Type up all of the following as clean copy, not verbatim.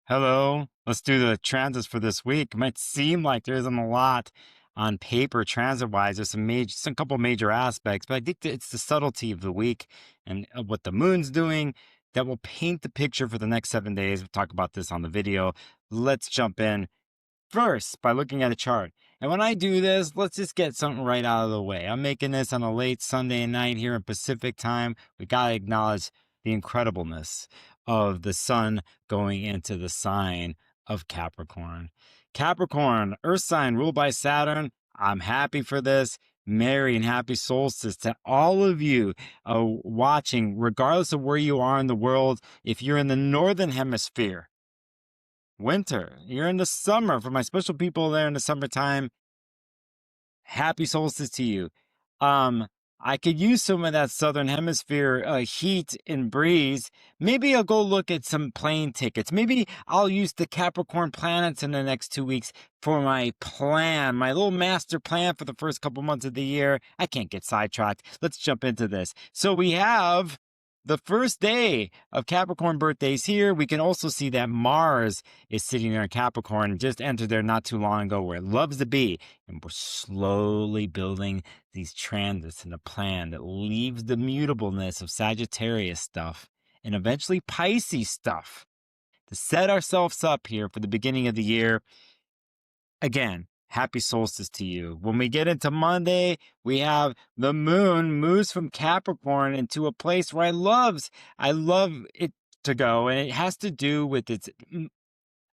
Hello, let's do the transits for this week. It might seem like there isn't a lot on paper transit-wise. There's some couple major aspects, but I think that it's the subtlety of the week and what the moon's doing that will paint the picture for the next 7 days. We'll talk about this on the video. Let's jump in first by looking at a chart. And when I do this, let's just get something right out of the way. I'm making this on a late Sunday night here in Pacific time. We got to acknowledge the incredibleness of the sun going into the sign of Capricorn. Capricorn, earth sign ruled by Saturn. I'm happy for this. Merry and happy solstice to all of you watching, regardless of where you are in the world. If you're in the northern hemisphere, winter, you're in the summer. For my special people there in the summertime, happy solstice to you. I could use some of that southern hemisphere heat and breeze. Maybe I'll go look at some plane tickets. Maybe I'll use the Capricorn planets in the next 2 weeks for my plan, my little master plan for the first couple months of the year. I can't get sidetracked. Let's jump into this. So we have the first day of Capricorn birthdays here. We can also see that Mars is sitting there in Capricorn, just entered there not too long ago, where it loves to be. And we're slowly building these transits in a plan that leaves the mutableness of Sagittarius stuff and eventually Pisces stuff to set ourselves up here for the beginning of the year. Again, happy solstice to you. When we get into Monday, we have the moon moves from Capricorn into a place where I love it to go. And it has to do with its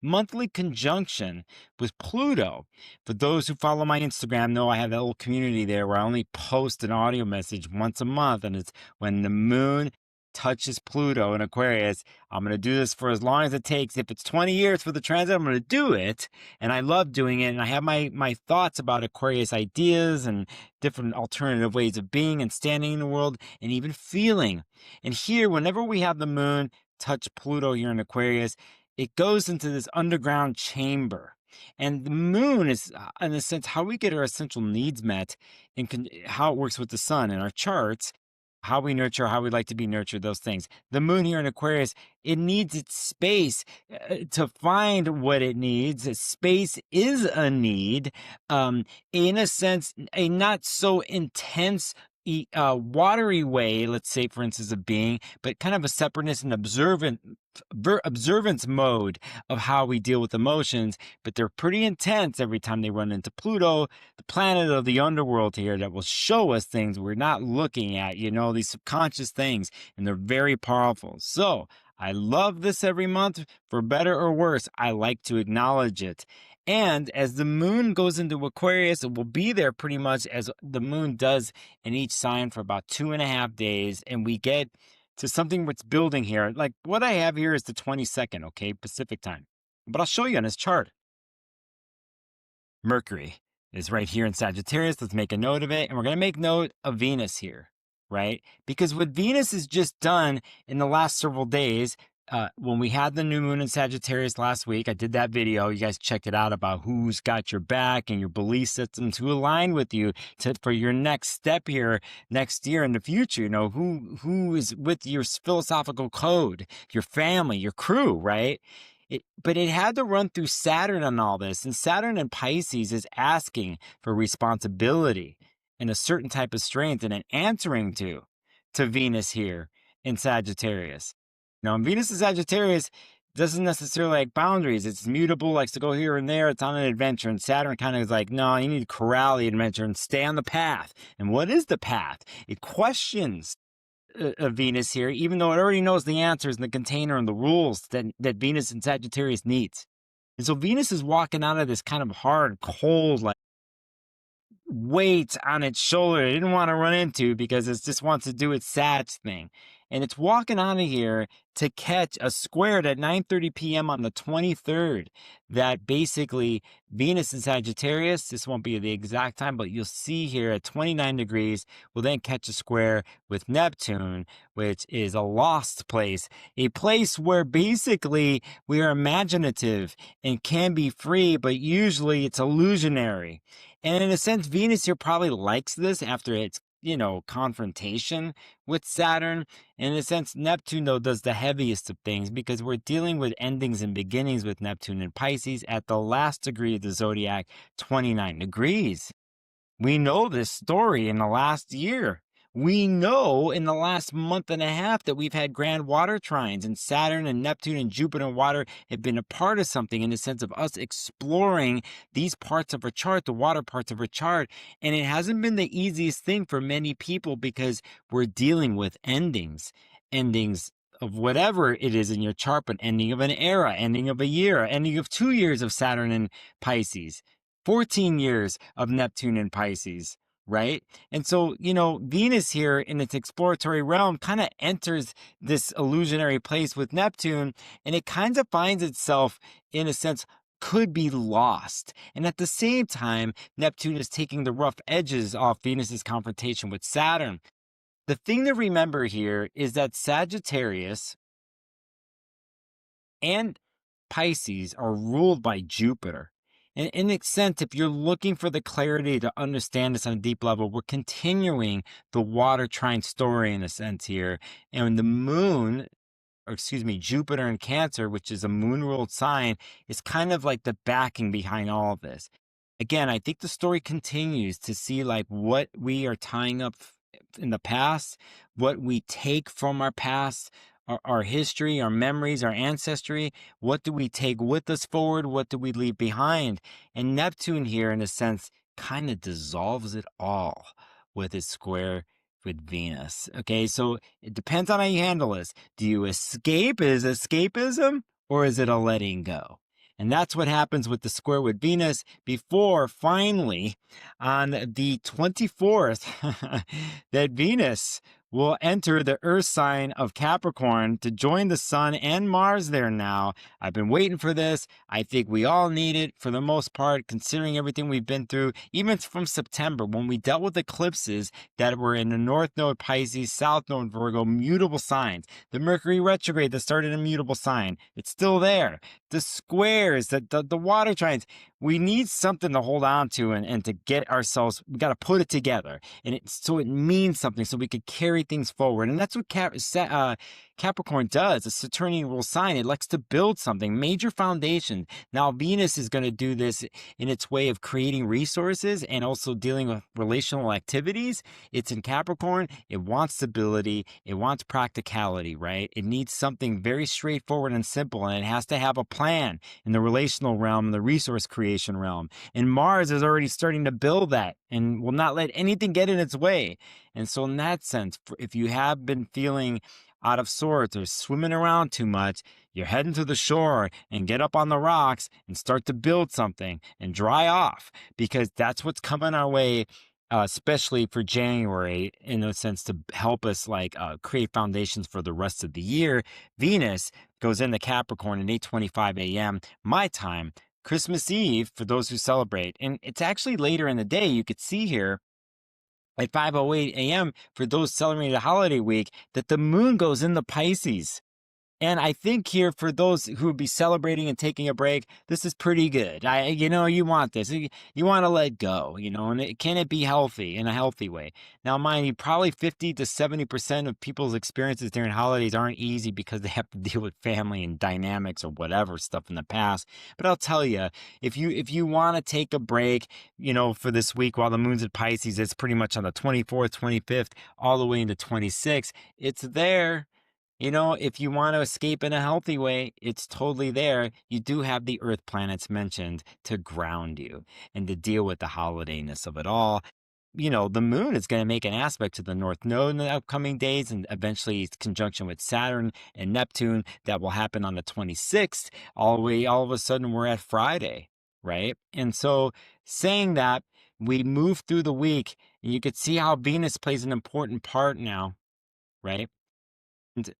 monthly conjunction with Pluto. For those who follow my Instagram know I have that little community there where I only post an audio message once a month. And it's when the moon touches Pluto in Aquarius. I'm going to do this for as long as it takes. If it's 20 years for the transit, I'm going to do it. And I love doing it. And I have my thoughts about Aquarius ideas and different alternative ways of being and standing in the world and even feeling. And here, whenever we have the moon touch Pluto here in Aquarius, it goes into this underground chamber. And the moon is, in a sense, how we get our essential needs met and how it works with the sun in our charts. How we nurture, how we like to be nurtured, those things. The moon here in Aquarius, it needs its space to find what it needs. Space is a need. In a sense, a not so intense watery way, let's say, for instance, of being, but kind of a separateness and observance mode of how we deal with emotions. But they're pretty intense every time they run into Pluto, the planet of the underworld here that will show us things we're not looking at, these subconscious things, and they're very powerful. So I love this every month, for better or worse. I like to acknowledge it. And as the moon goes into Aquarius, it will be there pretty much as the moon does in each sign for about 2.5 days. And we get to something that's building here. Like what I have here is the 22nd, okay, Pacific time. But I'll show you on this chart. Mercury is right here in Sagittarius. Let's make a note of it. And we're going to make note of Venus here, right? Because what Venus has just done in the last several days, when we had the new moon in Sagittarius last week, I did that video. You guys checked it out about who's got your back and your belief systems, who align with you for your next step here next year in the future. Who is with your philosophical code, your family, your crew, right? But it had to run through Saturn on all this. And Saturn in Pisces is asking for responsibility and a certain type of strength and an answering to Venus here in Sagittarius. Now, Venus in Sagittarius doesn't necessarily like boundaries. It's mutable, likes to go here and there. It's on an adventure. And Saturn kind of is like, no, you need to corral the adventure and stay on the path. And what is the path? It questions Venus here, even though it already knows the answers and the container and the rules that Venus in Sagittarius needs. And so Venus is walking out of this kind of hard, cold, like weight on its shoulder it didn't want to run into because it just wants to do its Sag thing. And it's walking out of here to catch a square at 9:30 p.m. on the 23rd. That basically Venus in Sagittarius, this won't be the exact time, but you'll see here at 29 degrees, will then catch a square with Neptune, which is a lost place, a place where basically we are imaginative and can be free, but usually it's illusionary. And in a sense, Venus here probably likes this after it's confrontation with Saturn. In a sense, Neptune, though, does the heaviest of things because we're dealing with endings and beginnings with Neptune and Pisces at the last degree of the zodiac, 29 degrees. We know this story in the last year. We know in the last month and a half that we've had grand water trines, and Saturn and Neptune and Jupiter and water have been a part of something in the sense of us exploring these parts of our chart, the water parts of our chart. And it hasn't been the easiest thing for many people because we're dealing with endings of whatever it is in your chart, but ending of an era, ending of a year, ending of 2 years of Saturn and Pisces. 14 years of Neptune and Pisces, right? And so, Venus here in its exploratory realm kind of enters this illusionary place with Neptune, and it kind of finds itself, in a sense, could be lost. And at the same time, Neptune is taking the rough edges off Venus's confrontation with Saturn. The thing to remember here is that Sagittarius and Pisces are ruled by Jupiter. And in a sense, if you're looking for the clarity to understand this on a deep level, we're continuing the water trine story in a sense here. And the moon, or excuse me, Jupiter in Cancer, which is a moon-ruled sign, is kind of like the backing behind all of this. Again, I think the story continues to see like what we are tying up in the past, what we take from our past, our history, our memories, our ancestry. What do we take with us forward? What do we leave behind? And Neptune here, in a sense, kind of dissolves it all with its square with Venus. Okay, so it depends on how you handle this. Do you escape? Is escapism, or is it a letting go? And that's what happens with the square with Venus before finally on the 24th that Venus will enter the Earth sign of Capricorn to join the Sun and Mars there now. I've been waiting for this. I think we all need it for the most part, considering everything we've been through, even from September when we dealt with eclipses that were in the North Node Pisces, South Node Virgo, mutable signs. The Mercury retrograde that started a mutable sign. It's still there. The squares, the water trines. We need something to hold on to and to get ourselves, we got to put it together. And so it means something so we could carry things forward. And that's what Capricorn does. A Saturnian rule sign. It likes to build something, major foundation. Now, Venus is going to do this in its way of creating resources and also dealing with relational activities. It's in Capricorn. It wants stability. It wants practicality, right? It needs something very straightforward and simple, and it has to have a plan in the relational realm, the resource creation realm. And Mars is already starting to build that and will not let anything get in its way. And so in that sense, if you have been feeling out of sorts or swimming around too much, you're heading to the shore and get up on the rocks and start to build something and dry off, because that's what's coming our way, especially for January, in a sense, to help us create foundations for the rest of the year. Venus goes into Capricorn at 8:25 a.m. my time, Christmas Eve for those who celebrate. And it's actually later in the day. You could see here at 5:08 a.m. for those celebrating the holiday week that the moon goes into Pisces. And I think here for those who would be celebrating and taking a break, this is pretty good. You want this. You want to let go, and can it be healthy in a healthy way? Now, mind you, probably 50 to 70% of people's experiences during holidays aren't easy because they have to deal with family and dynamics or whatever stuff in the past. But I'll tell you, if you want to take a break, for this week while the moon's at Pisces, it's pretty much on the 24th, 25th, all the way into 26th. It's there. If you want to escape in a healthy way, it's totally there. You do have the Earth planets mentioned to ground you and to deal with the holidayness of it all. The moon is going to make an aspect to the North Node in the upcoming days, and eventually its conjunction with Saturn and Neptune that will happen on the 26th. All of a sudden, we're at Friday, right? And so saying that, we move through the week, and you could see how Venus plays an important part now, right? And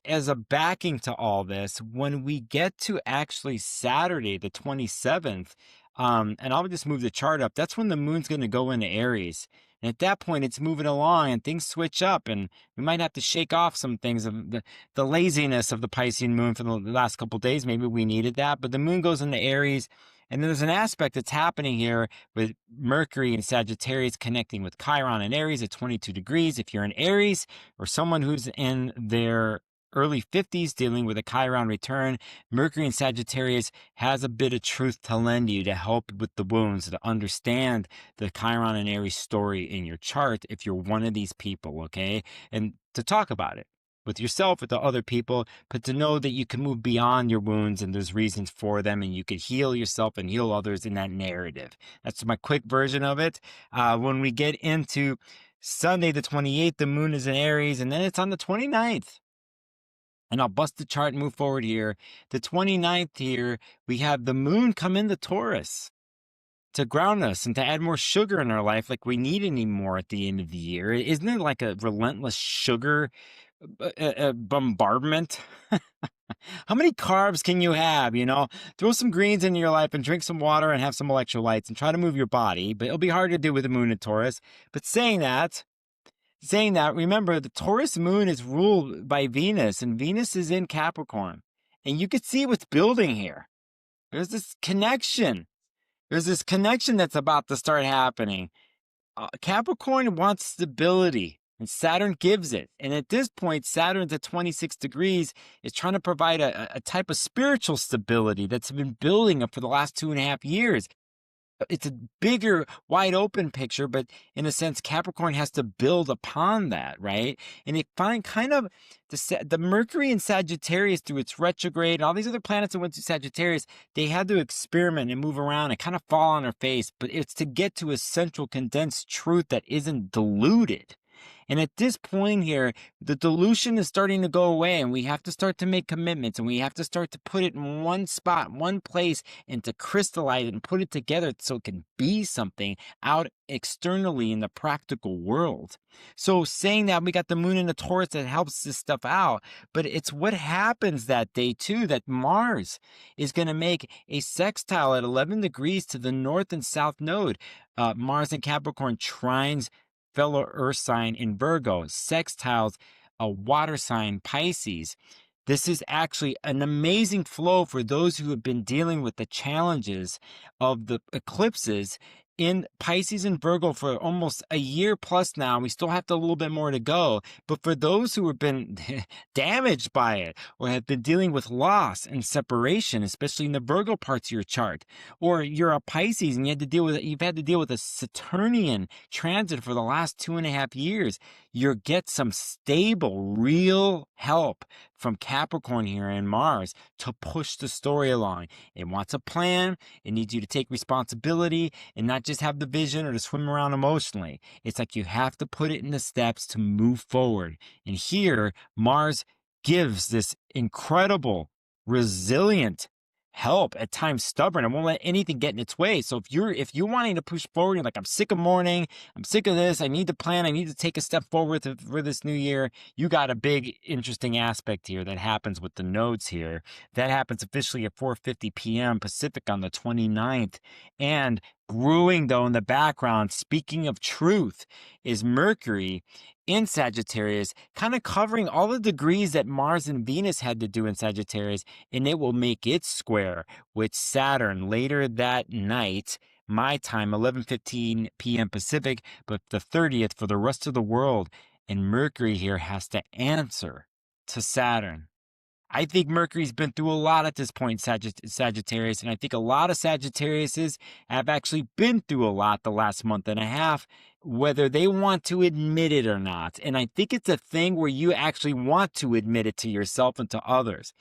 as a backing to all this, when we get to actually Saturday, the 27th, and I'll just move the chart up, that's when the moon's going to go into Aries. And at that point, it's moving along and things switch up, and we might have to shake off some things of the laziness of the Piscean moon for the last couple of days. Maybe we needed that, but the moon goes into Aries And then there's an aspect that's happening here with Mercury and Sagittarius connecting with Chiron and Aries at 22 degrees. If you're in Aries or someone who's in their early 50s dealing with a Chiron return, Mercury and Sagittarius has a bit of truth to lend you to help with the wounds, to understand the Chiron and Aries story in your chart if you're one of these people, okay? And to talk about it with yourself, with the other people, but to know that you can move beyond your wounds and there's reasons for them, and you can heal yourself and heal others in that narrative. That's my quick version of it. When we get into Sunday the 28th, the moon is in Aries, and then it's on the 29th. And I'll bust the chart and move forward here. The 29th here, we have the moon come into Taurus to ground us and to add more sugar in our life like we need anymore at the end of the year. Isn't it like a relentless sugar bombardment? How many carbs can you have? Throw some greens into your life and drink some water and have some electrolytes and try to move your body. But it'll be hard to do with the moon in Taurus. But saying that, remember, the Taurus moon is ruled by Venus, and Venus is in Capricorn. And you can see what's building here. There's this connection. That's about to start happening. Capricorn wants stability, and Saturn gives it. And at this point, Saturn's at 26 degrees is trying to provide a type of spiritual stability that's been building up for the last 2.5 years. It's a bigger, wide open picture, but in a sense, Capricorn has to build upon that, right? And it find kind of the Mercury in Sagittarius through its retrograde and all these other planets that went through Sagittarius, they had to experiment and move around and kind of fall on their face, but it's to get to a central condensed truth that isn't diluted. And at this point here, the dilution is starting to go away, and we have to start to make commitments, and we have to start to put it in one spot, one place, and to crystallize it and put it together so it can be something out externally in the practical world. So saying that, we got the moon in the Taurus that helps this stuff out, but it's what happens that day too, that Mars is going to make a sextile at 11 degrees to the north and south node. Mars in Capricorn trines fellow earth sign in Virgo, sextiles a water sign Pisces. This is actually an amazing flow for those who have been dealing with the challenges of the eclipses in Pisces and Virgo for almost a year plus now. We still have a little bit more to go. But for those who have been damaged by it or have been dealing with loss and separation, especially in the Virgo parts of your chart, or you're a Pisces and you've had to deal with a Saturnian transit for the last 2.5 years, you'll get some stable, real help from Capricorn here and Mars to push the story along. It wants a plan. It needs you to take responsibility and not just have the vision or to swim around emotionally. It's like you have to put it in the steps to move forward. And here, Mars gives this incredible, resilient help, at times stubborn, and won't let anything get in its way. So if you're wanting to push forward, you're like, I'm sick of mourning, I'm sick of this, I need to plan, I need to take a step forward for this new year, you got a big, interesting aspect here that happens with the nodes here. That happens officially at 4:50 p.m. Pacific on the 29th. And brewing, though, in the background, speaking of truth, is Mercury in Sagittarius, kind of covering all the degrees that Mars and Venus had to do in Sagittarius, and it will make its square with Saturn later that night, my time, 11:15 p.m. Pacific, but the 30th for the rest of the world. And Mercury here has to answer to Saturn. I think Mercury's been through a lot at this point, Sagittarius, and I think a lot of Sagittariuses have actually been through a lot the last month and a half, whether they want to admit it or not. And I think it's a thing where you actually want to admit it to yourself and to others.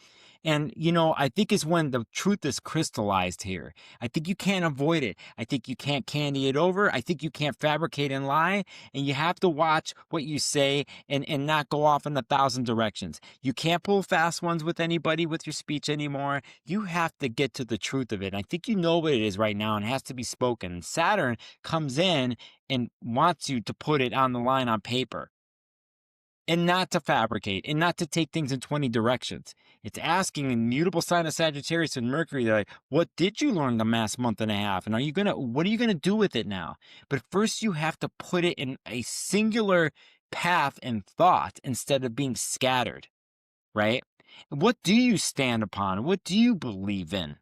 And, I think it's when the truth is crystallized here. I think you can't avoid it. I think you can't candy it over. I think you can't fabricate and lie. And you have to watch what you say and not go off in 1,000 directions. You can't pull fast ones with anybody with your speech anymore. You have to get to the truth of it. And I think you know what it is right now and it has to be spoken. And Saturn comes in and wants you to put it on the line on paper. And not to fabricate, and not to take things in 20 directions. It's asking a mutable sign of Sagittarius and Mercury, like, what did you learn the last month and a half? And what are you gonna do with it now? But first you have to put it in a singular path and thought instead of being scattered, right? What do you stand upon? What do you believe in?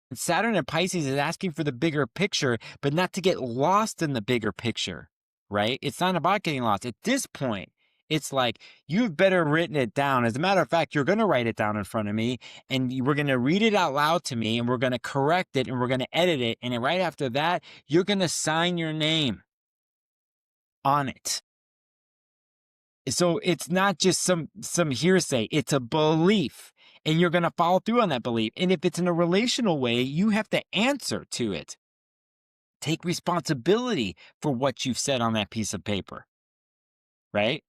And Saturn in Pisces is asking for the bigger picture, but not to get lost in the bigger picture, right? It's not about getting lost. At this point, it's like, you've better written it down. As a matter of fact, you're going to write it down in front of me, and we're going to read it out loud to me, and we're going to correct it, and we're going to edit it. And then right after that, you're going to sign your name on it. So it's not just some hearsay, it's a belief, and you're going to follow through on that belief. And if it's in a relational way, you have to answer to it. Take responsibility for what you've said on that piece of paper, right?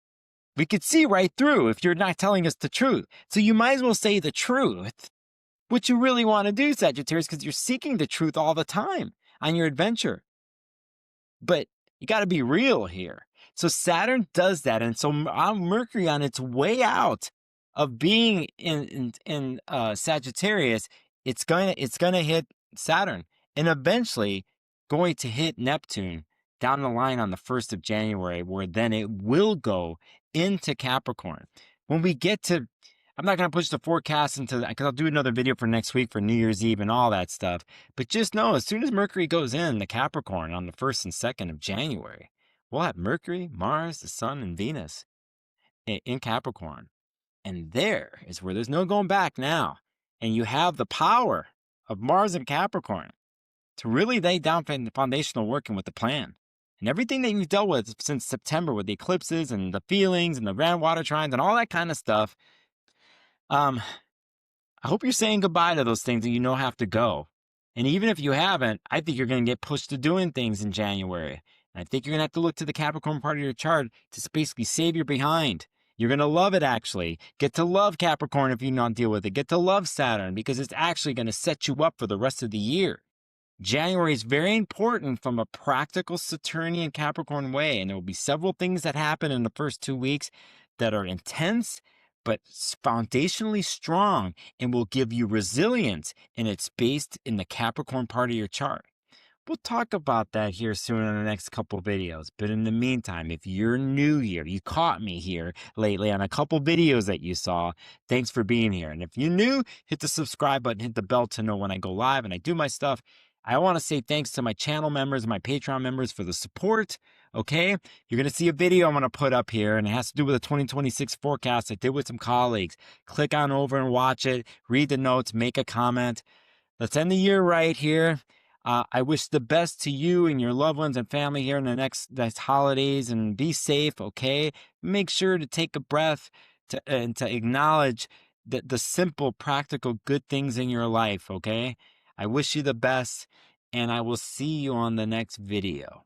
We could see right through if you're not telling us the truth. So you might as well say the truth, what you really want to do, Sagittarius, because you're seeking the truth all the time on your adventure. But you got to be real here. So Saturn does that. And so Mercury, on its way out of being in Sagittarius, it's gonna hit Saturn, and eventually going to hit Neptune down the line on the 1st of January, where then it will go into Capricorn. When we get to, I'm not going to push the forecast into that, because I'll do another video for next week for New Year's Eve and all that stuff. But just know, as soon as Mercury goes in the Capricorn on the 1st and 2nd of January, we'll have Mercury, Mars, the Sun, and Venus in Capricorn. And there is where there's no going back now. And you have the power of Mars and Capricorn to really lay down the foundational work and with the plan. And everything that you've dealt with since September with the eclipses and the feelings and the grand water trines and all that kind of stuff, I hope you're saying goodbye to those things that you know have to go. And even if you haven't, I think you're going to get pushed to doing things in January. And I think you're going to have to look to the Capricorn part of your chart to basically save your behind. You're going to love it, actually. Get to love Capricorn if you don't deal with it. Get to love Saturn, because it's actually going to set you up for the rest of the year. January is very important from a practical Saturnian Capricorn way, and there will be several things that happen in the first 2 weeks that are intense, but foundationally strong, and will give you resilience, and it's based in the Capricorn part of your chart. We'll talk about that here soon in the next couple videos. But in the meantime, if you're new here, you caught me here lately on a couple videos that you saw, thanks for being here. And if you're new, hit the subscribe button, hit the bell to know when I go live and I do my stuff. I want to say thanks to my channel members, my Patreon members for the support, okay? You're going to see a video I'm going to put up here, and it has to do with the 2026 forecast I did with some colleagues. Click on over and watch it, read the notes, make a comment. Let's end the year right here. I wish the best to you and your loved ones and family here in the next holidays, and be safe, okay? Make sure to take a breath and to acknowledge the simple, practical, good things in your life, okay? I wish you the best, and I will see you on the next video.